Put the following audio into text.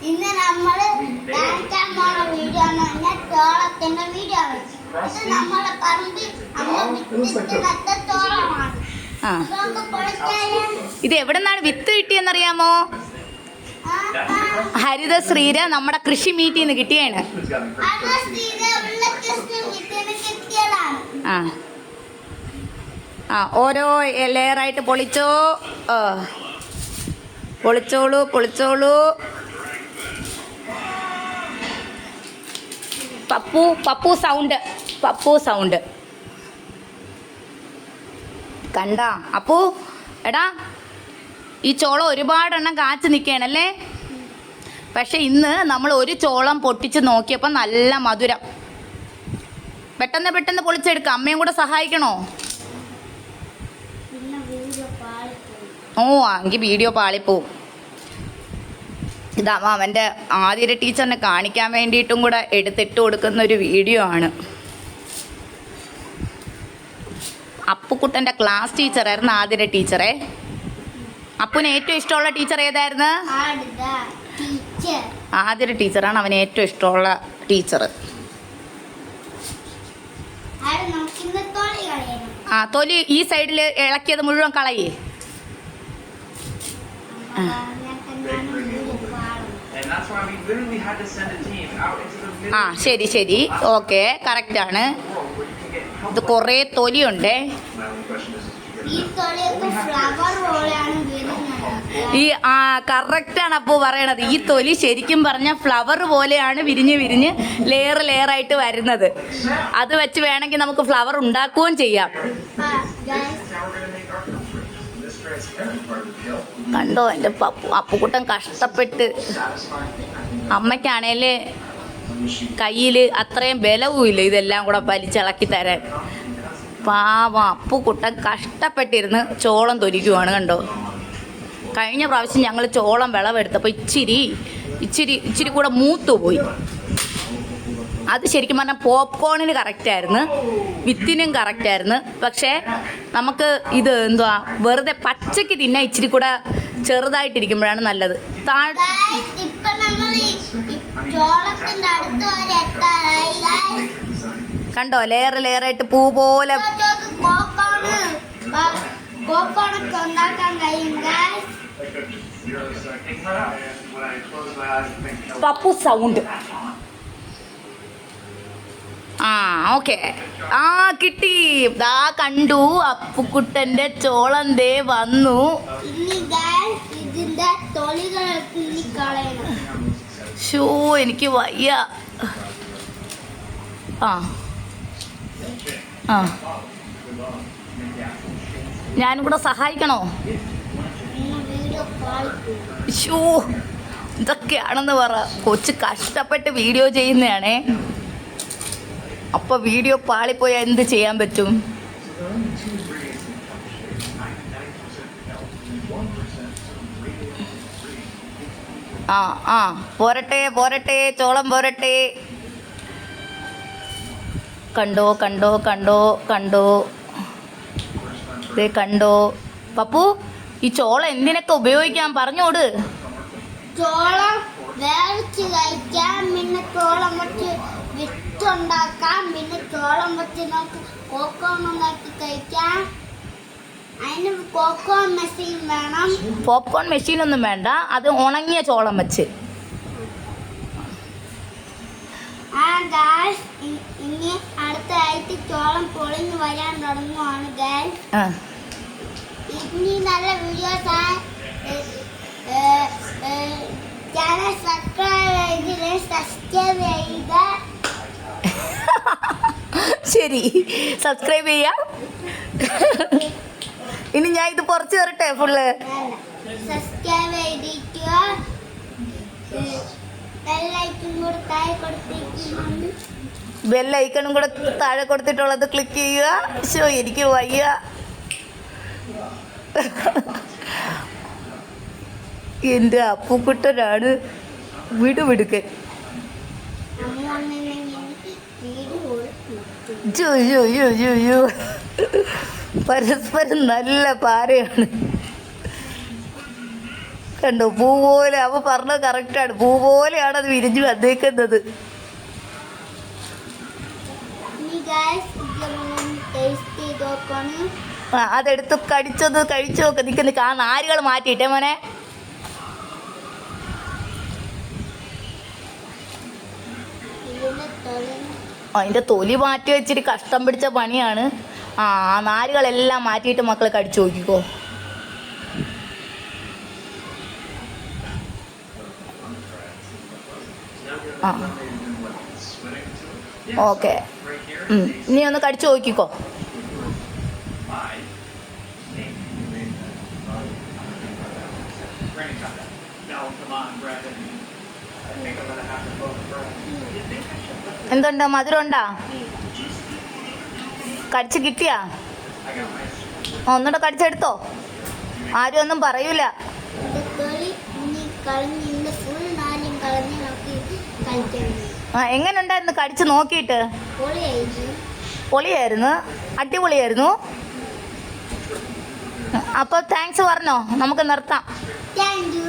ഇന്ന് നമ്മള് video തോളത്തിന്റെ video നമ്മളെ പറമ്പ് തോളമാണ്. ഇത് എവിടെ നിന്നാണ് വിത്ത് കിട്ടിയെന്നറിയാമോ? ഹരിതശ്രീര നമ്മുടെ കൃഷി മീറ്റിൽ നിന്ന് കിട്ടിയാണ്. ഓരോ ലെയറായിട്ട് പൊളിച്ചോ. പൊളിച്ചോളൂ പൊളിച്ചോളൂ. പപ്പു പപ്പു സൗണ്ട് പപ്പു സൗണ്ട് കണ്ട അപ്പു. എടാ ഈ ചോളം ഒരുപാടെണ്ണം കാച്ചു നിൽക്കുകയാണല്ലേ. പക്ഷെ ഇന്ന് നമ്മൾ ഒരു ചോളം പൊട്ടിച്ച് നോക്കിയപ്പോൾ നല്ല മധുരം. പെട്ടെന്ന് പെട്ടെന്ന് പൊളിച്ചെടുക്കാം. അമ്മയും കൂടെ സഹായിക്കണോ? ഓ എങ്കിൽ വീഡിയോ പാളിപ്പോവും. ഇതാ അവൻ്റെ ആതിര ടീച്ചറിനെ കാണിക്കാൻ വേണ്ടിയിട്ടും കൂടെ എടുത്തിട്ട് കൊടുക്കുന്ന ഒരു വീഡിയോ ആണ്. അപ്പുക്കുട്ടൻ്റെ ക്ലാസ് ടീച്ചറായിരുന്നു ആതിര ടീച്ചറെ. അപ്പുന് ഏറ്റവും ഇഷ്ടമുള്ള ടീച്ചർ ഏതായിരുന്നു? ആതിര ടീച്ചറാണ് അവന് ഏറ്റവും ഇഷ്ടമുള്ള ടീച്ചർ. തൊലി ഈ സൈഡിൽ ഇളക്കിയത് മുഴുവൻ കളയേ. ശരി ശരി ഓക്കെ കറക്റ്റാണ്. ഇത് കുറേ തൊലിയുണ്ടേ. ഈ കറക്റ്റാണ് അപ്പു പറയണത്. ഈ തൊലി ശരിക്കും പറഞ്ഞാൽ ഫ്ലവർ പോലെയാണ് വിരിഞ്ഞ് വിരിഞ്ഞ് ലെയർ ലെയറായിട്ട് വരുന്നത്. അത് വെച്ച് വേണമെങ്കിൽ നമുക്ക് ഫ്ലവർ ഉണ്ടാക്കുകയും ചെയ്യാം. കണ്ടോ എൻ്റെ അപ്പുക്കുട്ടൻ കഷ്ടപ്പെട്ട്. അമ്മയ്ക്കാണേൽ കയ്യിൽ അത്രയും ബലവുമില്ല ഇതെല്ലാം കൂടെ വലിച്ചിളക്കി തരാൻ. പാവം അപ്പുക്കുട്ടൻ കഷ്ടപ്പെട്ടിരുന്ന് ചോളം തൊലിക്കുവാണ്. കണ്ടോ കഴിഞ്ഞ പ്രാവശ്യം ഞങ്ങൾ ചോളം വിളവെടുത്തപ്പോൾ ഇച്ചിരി കൂടെ മൂത്തുപോയി. അത് ശരിക്കും പറഞ്ഞാൽ പോപ്കോണിന് കറക്റ്റായിരുന്നു, വിത്തിനും കറക്റ്റായിരുന്നു. പക്ഷേ നമുക്ക് ഇത് എന്തുവാ വെറുതെ പച്ചയ്ക്ക് തിന്നാൻ ഇച്ചിരി കൂടെ ചെറുതായിട്ടിരിക്കുമ്പോഴാണ് നല്ലത്. കണ്ടോ ലെയർ ലെയറായിട്ട് പൂ പോലെ. പപ്പു സൗണ്ട്. ഓക്കെ കിട്ടി. ദാ കണ്ടു അപ്പുക്കുട്ടന്റെ ചോളം ദേ വന്നു. ഷോ എനിക്ക് വയ്യ. ഞാനും കൂടെ സഹായിക്കണോ? ഷോ ഇതൊക്കെയാണെന്ന് പറ. കൊച്ച് കഷ്ടപ്പെട്ട് വീഡിയോ ചെയ്യുന്നതാണേ. അപ്പോൾ വീഡിയോ പാളിപ്പോയാൽ എന്ത് ചെയ്യാൻ പറ്റും? പോരട്ടെ പോരട്ടെ ചോളം പോരട്ടെ. കണ്ടോ കണ്ടോ കണ്ടോ കണ്ടോ കണ്ടോ. പപ്പു ഈ ചോളം എന്തിനൊക്കെ ഉപയോഗിക്കാം പറഞ്ഞോട്. ചോളം വേവിച്ച് കഴിക്കാം, പിന്നെ ചോളം വെച്ച് വിത്തുണ്ടാക്കാം, പിന്നെ ചോളം വെച്ച് നമുക്ക് പോപ്കോൺ ഉണ്ടാക്കി കഴിക്കാം. അതിന് പോപ്കോൺ മെഷീൻ വേണം. പോപ്കോൺ മെഷീനൊന്നും വേണ്ട, അത് ഉണങ്ങിയ ചോളം വെച്ച്. ഇനി അടുത്ത ആയിട്ട് ചോളം പൊളിഞ്ഞ് വരാൻ തുടങ്ങുവാണ് ഗൈസ്. ഇനി നല്ല വീഡിയോസ് ചാനൽ സബ്സ്ക്രൈബ് ചെയ്ത ശരി സബ്സ്ക്രൈബ് ചെയ്യാം. ഇനി ഞാൻ ഇത് കുറച്ച് തരട്ടെ ഫുള്ള്. സബ്സ്ക്രൈബ് ചെയ്തിട്ട് ബെല്ലൈക്കണും കൂടെ താഴെ കൊടുത്തിട്ടുള്ളത് ക്ലിക്ക് ചെയ്യുക. ഷോ എനിക്ക് വയ്യ. എൻ്റെ അപ്പുക്കുട്ടനാണ് വിടുവിടുക്കൻ. പരസ്പരം നല്ല പാരയാണ്. കണ്ടോ, പൂ പോലെ. അവ പറഞ്ഞത് കറക്റ്റാണ്, പൂ പോലെയാണ് അത് വിരിഞ്ഞു വന്നേക്കുന്നത്. ഇനി ഗൈസ് ഇതൊന്ന് ടേസ്റ്റ് ചെയ്ത് നോക്കണം. ആ, അതെടുത്ത് കഴിച്ചു നോക്ക്. നിൽക്ക് ആ നാരുകൾ മാറ്റിയിട്ടേ മോനെ. ഇതിന്റെ തൊലി അതിൻ്റെ തൊലി മാറ്റി വെച്ചിട്ട് കഷ്ടം പിടിച്ച പണിയാണ്. ആ നാരുകളെല്ലാം മാറ്റിയിട്ട് മക്കൾ കടിച്ചു നോക്കിക്കോ. ആ ഓക്കെ, ഇനി ഒന്ന് കടിച്ചു നോക്കിക്കോ. എന്തുണ്ട്, മധുരം ഉണ്ടാ? കടിച്ച് കിട്ടിയാ? ഒന്നുകൂടെ കടിച്ചെടുത്തോ, ആരും ഒന്നും പറയൂല. ഇതിന്റെ തൊലി ഇനി കളഞ്ഞ് ഇതിന്റെ ഫുൾ നാലും കളഞ്ഞ് നമുക്ക് കഴിക്കണം. ആ, എങ്ങനെ ഉണ്ടായിരുന്നു കടിച്ച് നോക്കിയിട്ട്? പൊളിയായിരുന്നു, അടിപൊളിയായിരുന്നു. അപ്പോൾ താങ്ക്സ് പറഞ്ഞോ, നമുക്ക് നിർത്താം. Thank you.